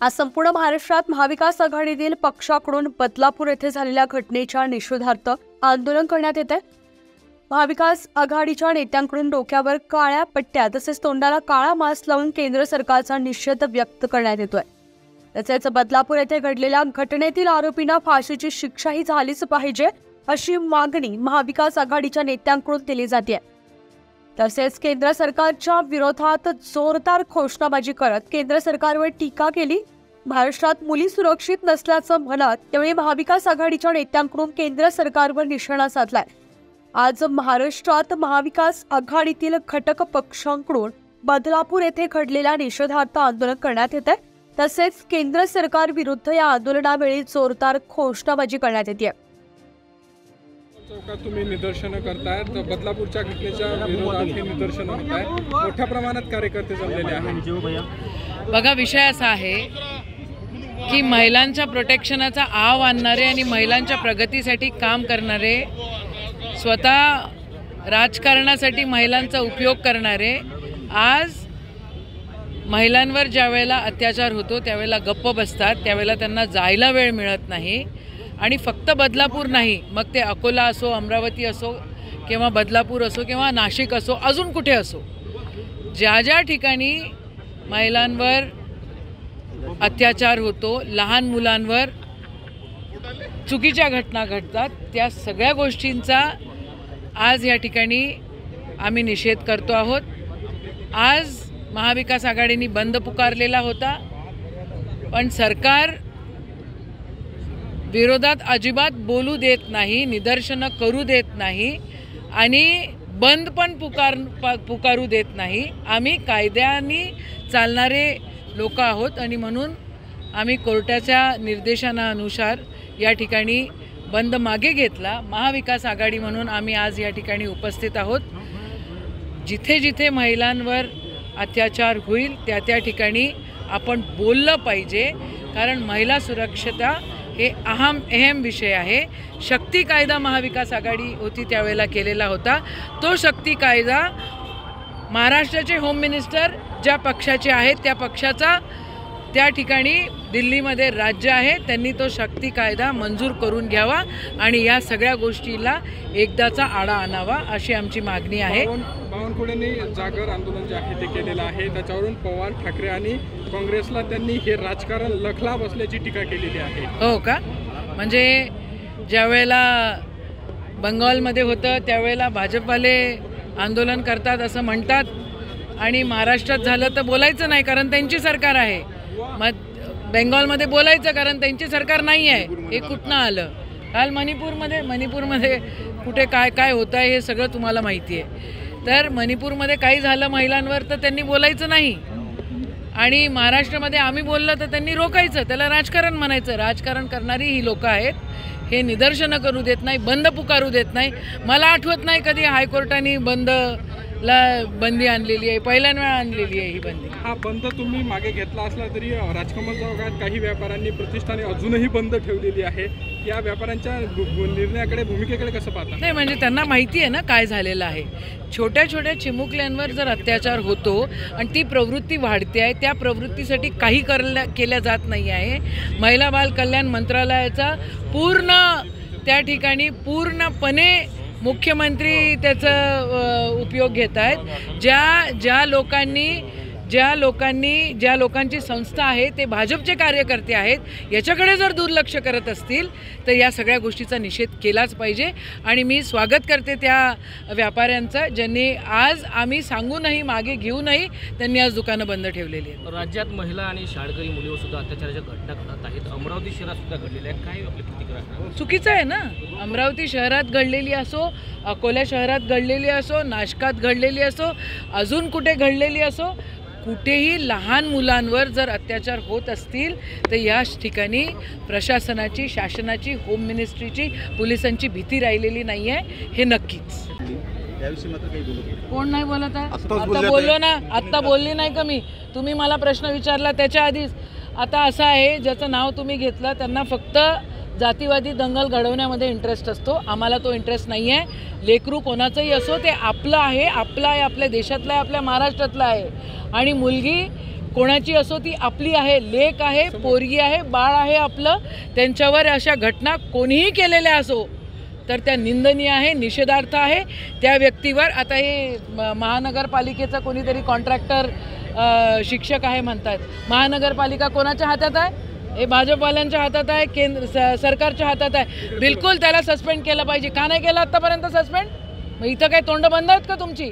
आज संपूर्ण महाराष्ट्रात महाविकास आघाडीतील पक्षाकडून बदलापूर येथे झालेल्या घटनेच्या निषेधार्थ आंदोलन करण्यात येते। महाविकास आघाडीच्या नेत्यांकडून डोक्यावर काळ्या पट्ट्या तसेच तोंडाला काळा मास्क लावून केंद्र सरकारचा निषेध व्यक्त करण्यात येतोय। तसेच बदलापूर येथे घडलेल्या घटनेतील आरोपींना फाशीची शिक्षाही झालीच पाहिजे अशी मागणी महाविकास आघाडीच्या नेत्यांकडून केली जाते। तसेच केंद्र सरकारच्या विरोधात जोरदार घोषणाबाजी करत केंद्र सरकारवर टीका केली। महाराष्ट्रात मुली सुरक्षित नसल्याचं म्हणत त्यावेळी महाविकास आघाडीच्या नेत्यांकडून केंद्र सरकारवर निशाणा साधलाय। आज महाराष्ट्रात महाविकास आघाडीतील घटक पक्षांकडून बदलापूर येथे घडलेल्या निषेधार्थ आंदोलन करण्यात येते। तसेच केंद्र सरकार विरुद्ध या आंदोलनावेळी जोरदार घोषणाबाजी करण्यात येते। चौकात तुम्ही निदर्शनं करतायत, बदलापूरच्या घटनेच्या विरोधात हे निदर्शनं होत आहे, मोठ्या प्रमाणात कार्यकर्ते जमलेले आहेत। बघा, विषय असा आहे की महिलांच्या प्रोटेक्शनाचा आव आणणारे आणि महिलांच्या प्रगतीसाठी काम करणारे, स्वतः राजकारणासाठी महिलांचा उपयोग करणारे, आज महिलांवर ज्या वेळेला अत्याचार होतो त्यावेळेला गप्प बसतात, त्यावेळेला त्यांना जायला वेळ मिळत नाही। आणि फक्त बदलापूर नाही, मग ते अकोला असो, अमरावती असो किंवा बदलापूर असो किंवा नाशिक असो, अजून कुठे असो, ज्या ज्या ठिकाणी महिलांवर अत्याचार होतो, लहान मुलांवर चुकीच्या घटना घडतात, त्या सगळ्या गोष्टींचा आज या ठिकाणी आम्ही निषेध करतो आहोत। आज महाविकास आघाडीने बंद पुकारलेला होता, पण सरकार विरोधात अजिबात बोलू देत नाही, निदर्शनं करू देत नाही आणि बंद पण पुकारू देत नाही। आम्ही कायद्याने चालणारे लोक आहोत आणि म्हणून आम्ही कोर्टाच्या निर्देशानुसार या ठिकाणी बंद मागे घेतला। महाविकास आघाडी म्हणून आम्ही आज या ठिकाणी उपस्थित आहोत। जिथे जिथे महिलांवर अत्याचार होईल त्या त्या ठिकाणी आपण बोललं पाहिजे, कारण महिला सुरक्षता हे अहम विषय आहे। शक्ती कायदा महाविकास आघाडी होती त्यावेळेला केलेला होता। तो शक्ती कायदा महाराष्ट्राचे होम मिनिस्टर ज्या पक्षाचे आहेत त्या पक्षाचा त्या ठिकाणी दिल्लीमध्ये राज्य आहे, त्यांनी तो शक्ती कायदा मंजूर करून घ्यावा आणि या सगळ्या गोष्टीला एकदाचा आळा आणावा अशी आमची मागणी आहे। बावनकुळेंनी जागर आंदोलन जे आहे ते केलेलं आहे, त्याच्यावरून पवार ठाकरे आणि काँग्रेसला त्यांनी हे राजकारण लखला बसल्याची टीका केलेली आहे। हो का? म्हणजे ज्यावेळेला बंगालमध्ये होतं त्यावेळेला भाजपवाले आंदोलन करतात असं म्हणतात आणि महाराष्ट्रात झालं तर बोलायचं नाही कारण त्यांची सरकार आहे, मग बेंगॉलमध्ये बोलायचं कारण त्यांची सरकार नाही आहे। हे कुठनं आलं? काल मणिपूरमध्ये कुठे काय काय होतं आहे हे सगळं तुम्हाला माहिती आहे। तर मणिपूरमध्ये काही झालं महिलांवर तर त्यांनी बोलायचं नाही आणि महाराष्ट्रामध्ये आम्ही बोललं तर त्यांनी रोकायचं, त्याला राजकारण म्हणायचं। राजकारण करणारी ही लोकं आहेत, हे निदर्शनं करू देत नाही, बंद पुकारू देत नाही। मला आठवत नाही कधी हायकोर्टाने बंदी आणलेली आहे, पहिल्यांदा आणलेली आहे ही बंदी। हा बंद तुम्ही मागे घेतला असला तरी राजकमल चौकात काही व्यापाऱ्यांनी प्रतिष्ठाने अजूनही बंद ठेवलेली आहे। या व्यापाऱ्यांच्या निर्णयाकडे, भूमिकेकडे कसं पाहता? नाही, म्हणजे त्यांना माहिती आहे ना काय झालेलं आहे। छोट्या छोट्या चिमुकल्यांवर जर अत्याचार होतो आणि ती प्रवृत्ती वाढते आहे, त्या प्रवृत्तीसाठी काही केल्या जात नाही आहे। महिला बाल कल्याण मंत्रालयाचा त्या ठिकाणी पूर्णपणे मुख्यमंत्री त्याचा उपयोग घेत आहेत। ज्या लोकांची संस्था आहे ते भाजपचे कार्यकर्ते आहेत, याच्याकडे जर दुर्लक्ष करत असतील तर या सगळ्या गोष्टीचा निषेध केलाच पाहिजे। आणि मी स्वागत करते त्या व्यापाऱ्यांचं ज्यांनी आज आम्ही सांगूनही मागे घेऊनही त्यांनी आज दुकानं बंद ठेवलेली आहेत। राज्यात महिला आणि शाळकरी मुलीवर सुद्धा अत्याचाराच्या घटना घडत आहेत, अमरावती शहरात सुद्धा घडलेल्या आहेत, काय आपली प्रतिक्रिया? चुकीचं आहे ना। अमरावती शहरात घडलेली असो, अकोला शहरात घडलेली असो, नाशकात घडलेली असो, अजून कुठे घडलेली असो, कुठेही लहान मुलांवर जर अत्याचार होत असतील तर या ठिकाणी प्रशासनाची, शासनाची, होम मिनिस्ट्रीची, पोलिसांची भीती राहिलेली नाही आहे, हे नक्कीच। कोण नाही बोलत आहे? आता बोललो ना, आत्ता बोलली नाही का मी? तुम्ही मला प्रश्न विचारला त्याच्या आधीच। आता असं आहे, ज्याचं नाव तुम्ही घेतलं त्यांना फक्त जातीवादी दंगल घडवण्यामध्ये इंटरेस्ट असतो, आम्हाला तो इंटरेस्ट नाही आहे। लेकरू कोणाचंही असो ते आपलं आहे, आपलं आहे, आपल्या देशातलं आहे, आपल्या महाराष्ट्रातलं आहे। आणि मुलगी कोणाची असो ती आपली आहे, लेक आहे, पोरगी आहे, बाळ आहे आपलं, त्यांच्यावर अशा घटना कोणीही केलेल्या असो तर त्या निंदनीय आहे, निषेधार्थ आहे. त्या व्यक्तीवर आता हे महानगरपालिकेचा कोणीतरी कॉन्ट्रॅक्टर शिक्षक आहे म्हणतात. महानगरपालिका कोणाच्या हातात आहे? हे भाजपवाल्यांच्या हातात आहे, सरकारच्या हातात आहे. बिलकुल त्याला सस्पेंड केलं पाहिजे. का नाही केलं आत्तापर्यंत सस्पेंड? मग इथं काय तोंड बंद आहेत का तुमची?